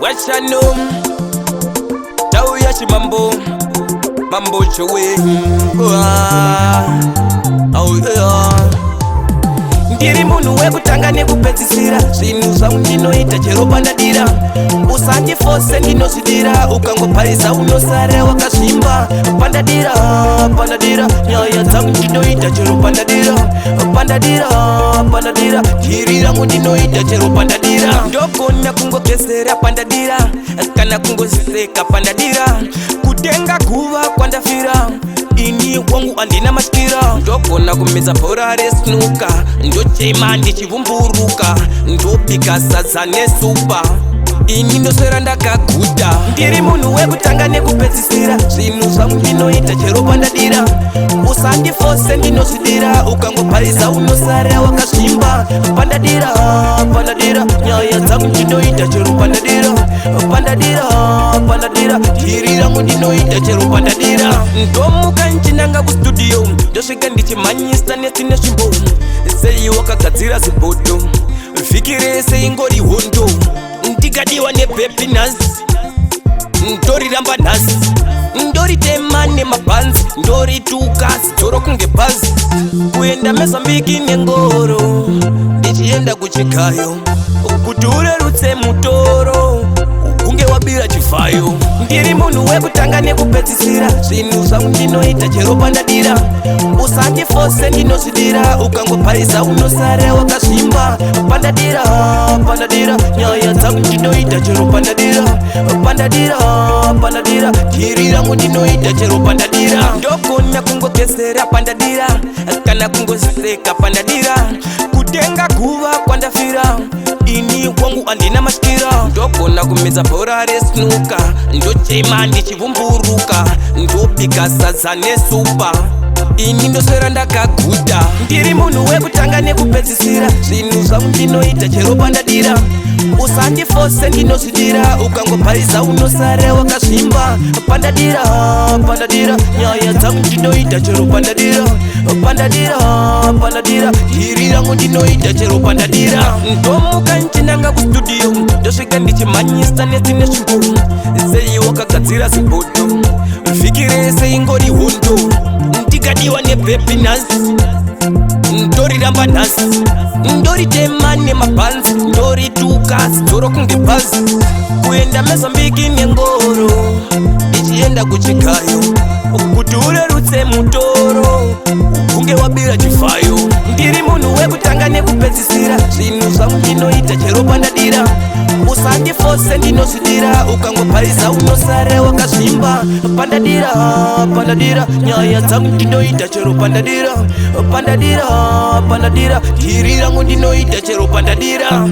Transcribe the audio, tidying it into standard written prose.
Wachano Tau ya chimambo Mambo chowe Ndiri munu wekutanga nekupedzisira zvinhu zvaundinoita chero pandadira usandifose ndinozvidira ukangopharisa unosara wakazvimba pandadira pandadira nyaya dzangu ndinoita chero pandadira pandadira pandadira dhiri rangu ndinoita chero pandadira ndogona kungogezera pandadira kana kungoziseka pandadira kutenga guva kwandafira ini wangu andina maskira ndogona kumedza bhora resnuka ndochema ndichivumburuka ndobika sadza nesupa ini ndoswera ndakaguta ndiri munhu wekutanga nekupedzisira zvinhu zvangu ndinoita chero pandadira usandifose ndinozvidira ukangopharisa unosara wakazvimba pandadira pandadira nyaya dzangu ndinoita chero pandadira pandadira pandadira dhiri rangu ndinoita chero pandadira ndomuka nchinanga kustudio ndosvika ndichimhanyisa nesine zvimbo sei wakagadzira zibhodo vhiki rese ingori hondo ndikadiwa nebhepi nhasi ndoriramba nhasi ndoritema nemabhanzi ndorituka zidzoro kunge bhazi kuenda mezambiki nengoro ndichienda kuchigayo kuti urerutse mutoro kunge wabira chivhayo ndiri munhu wekutanga nekupedzisira zvinhu zvangu ndinoita chero pandadira usandifose ndinozvidira ukangopharisa unosara wakazvimba pandadira pandadira nyaya dzangu ndinoita chero pandadira pandadira pandadira dhiri rangu ndinoita chero pandadira ndogona kungogezera pandadira kana kungoziseka pandadira kutenga guva kwandafira ini wangu andina maskira ndogona kumedza bhora resnuka ndochema ndichivumburuka ndobika sadza nesupa ini ndoswera ndakaguta ndiri munhu wekutanga nekupedzisira zvinhu zvangu ndinoita chero pandadira usandifose ndinozvidira ukangopharisa unosara wakazvimba pandadira pandadira nyaya dzangu ndinoita chero pandadira pandadira pandadira dhiri rangu ndinoita chero pandadira ndomuka nchinanga kustudio ndosvika ndichimhanyisa nesine zvimbo sei wakagadzira zibhodo vhiki rese ingori hondo ndikadiwa nebhepi nhasi ndoriramba nhasi ndoritema nemabhanzi ndorituka zidzoro kunge bhazi kuenda mezambiki nengoro ndichienda kuchigayo kuti urerutse mutoro kunge wabira chivhayo ndiri munhu wekutanga nekupedzisira zvinhu zvangu ndinoita chero pandadira usandifose ndinozvidira ukangopharisa unosara wakazvimba pandadira pandadira nyaya dzangu ndinoita chero pandadira pandadira pandadira dhiri rangu ndinoita chero pandadira